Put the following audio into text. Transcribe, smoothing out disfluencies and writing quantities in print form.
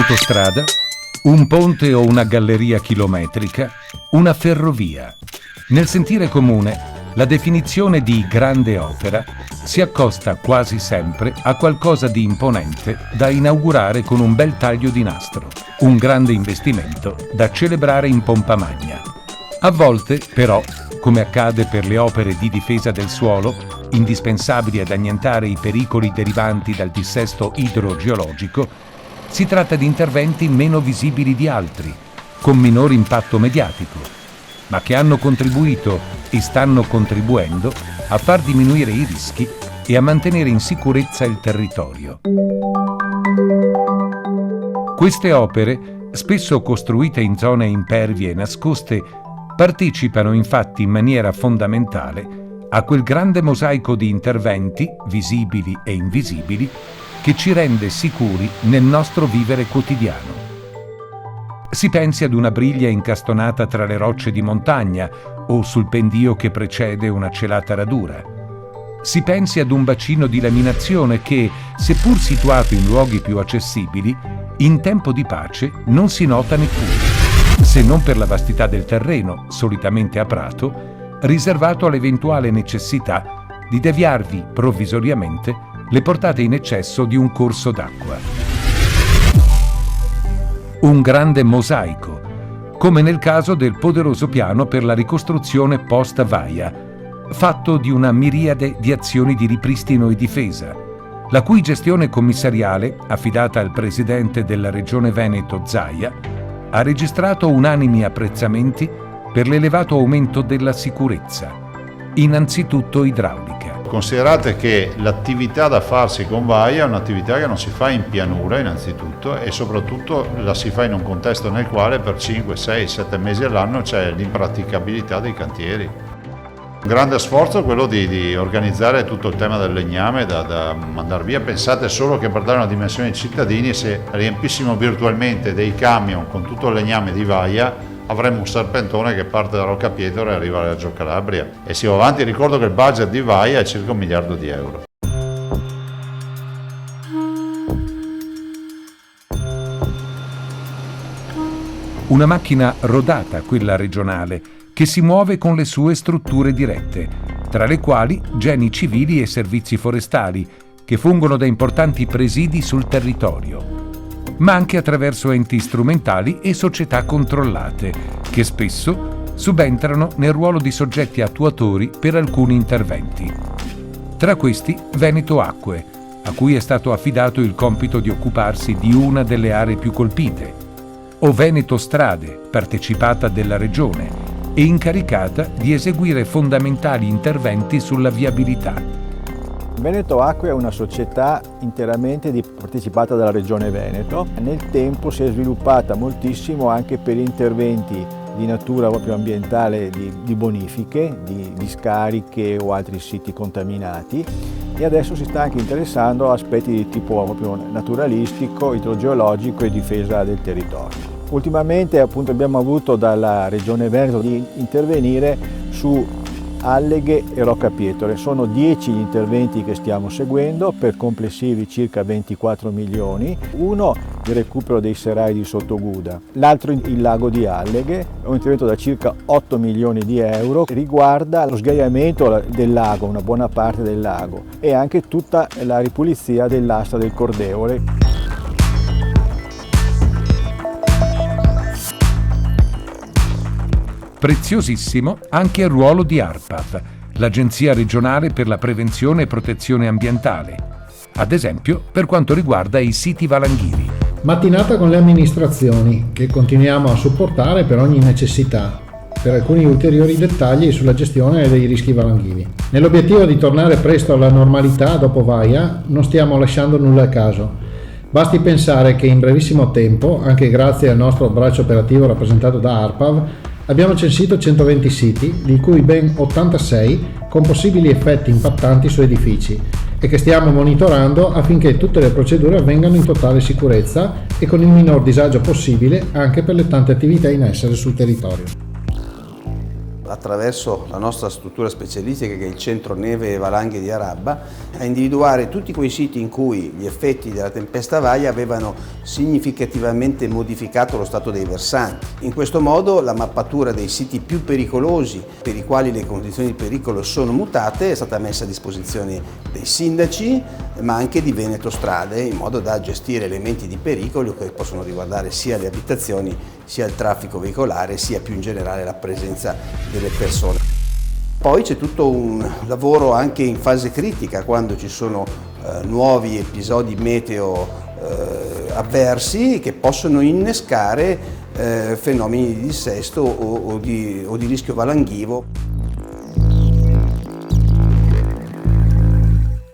un'autostrada, un ponte o una galleria chilometrica, una ferrovia. Nel sentire comune, la definizione di grande opera si accosta quasi sempre a qualcosa di imponente da inaugurare con un bel taglio di nastro, un grande investimento da celebrare in pompa magna. A volte, però, come accade per le opere di difesa del suolo, indispensabili ad annientare i pericoli derivanti dal dissesto idrogeologico, si tratta di interventi meno visibili di altri, con minor impatto mediatico, ma che hanno contribuito e stanno contribuendo a far diminuire i rischi e a mantenere in sicurezza il territorio. Queste opere, spesso costruite in zone impervie e nascoste, partecipano infatti in maniera fondamentale a quel grande mosaico di interventi, visibili e invisibili, che ci rende sicuri nel nostro vivere quotidiano. Si pensi ad una briglia incastonata tra le rocce di montagna o sul pendio che precede una celata radura. Si pensi ad un bacino di laminazione che, seppur situato in luoghi più accessibili, in tempo di pace non si nota neppure, se non per la vastità del terreno, solitamente a prato, riservato all'eventuale necessità di deviarvi provvisoriamente le portate in eccesso di un corso d'acqua. Un grande mosaico, come nel caso del poderoso piano per la ricostruzione post-Vaia, fatto di una miriade di azioni di ripristino e difesa, la cui gestione commissariale, affidata al presidente della Regione Veneto Zaia, ha registrato unanimi apprezzamenti per l'elevato aumento della sicurezza, innanzitutto idraulica. Considerate che l'attività da farsi con Vaia è un'attività che non si fa in pianura innanzitutto e soprattutto la si fa in un contesto nel quale per 5, 6, 7 mesi all'anno c'è l'impraticabilità dei cantieri. Un grande sforzo è quello di organizzare tutto il tema del legname da mandare via. Pensate solo che per dare una dimensione ai cittadini, se riempissimo virtualmente dei camion con tutto il legname di Vaia, avremo un serpentone che parte da Rocca Pietra e arriva a Reggio Calabria. E si va avanti, ricordo che il budget di Vaia è circa 1 miliardo di euro. Una macchina rodata, quella regionale, che si muove con le sue strutture dirette, tra le quali geni civili e servizi forestali, che fungono da importanti presidi sul territorio, ma anche attraverso enti strumentali e società controllate, che spesso subentrano nel ruolo di soggetti attuatori per alcuni interventi. Tra questi Veneto Acque, a cui è stato affidato il compito di occuparsi di una delle aree più colpite, o Veneto Strade, partecipata della Regione, e incaricata di eseguire fondamentali interventi sulla viabilità. Veneto Acque è una società interamente partecipata dalla Regione Veneto. Nel tempo si è sviluppata moltissimo anche per interventi di natura proprio ambientale, di bonifiche, di scariche o altri siti contaminati, e adesso si sta anche interessando a aspetti di tipo proprio naturalistico, idrogeologico e difesa del territorio. Ultimamente appunto abbiamo avuto dalla Regione Veneto di intervenire su Alleghe e Rocca Pietre. Sono 10 gli interventi che stiamo seguendo per complessivi circa 24 milioni. Uno il recupero dei serai di Sottoguda, l'altro il lago di Alleghe, un intervento da circa 8 milioni di euro, riguarda lo sgaiamento del lago, una buona parte del lago, e anche tutta la ripulizia dell'asta del Cordevole. Preziosissimo anche il ruolo di ARPAV, l'Agenzia regionale per la prevenzione e protezione ambientale, ad esempio per quanto riguarda i siti valanghiri. Mattinata con le amministrazioni, che continuiamo a supportare per ogni necessità, per alcuni ulteriori dettagli sulla gestione dei rischi valanghiri. Nell'obiettivo di tornare presto alla normalità dopo Vaia, non stiamo lasciando nulla a caso. Basti pensare che in brevissimo tempo, anche grazie al nostro braccio operativo rappresentato da ARPAV, abbiamo censito 120 siti, di cui ben 86 con possibili effetti impattanti su edifici, e che stiamo monitorando affinché tutte le procedure avvengano in totale sicurezza e con il minor disagio possibile anche per le tante attività in essere sul territorio. attraverso la nostra struttura specialistica che è il Centro Neve e Valanghe di Arabba, a individuare tutti quei siti in cui gli effetti della tempesta Vaia avevano significativamente modificato lo stato dei versanti. In questo modo la mappatura dei siti più pericolosi, per i quali le condizioni di pericolo sono mutate, è stata messa a disposizione dei sindaci, ma anche di Veneto Strade, in modo da gestire elementi di pericolo che possono riguardare sia le abitazioni, sia il traffico veicolare, sia più in generale la presenza delle persone. Poi c'è tutto un lavoro anche in fase critica, quando ci sono nuovi episodi meteo avversi che possono innescare fenomeni di dissesto o di rischio valanghivo.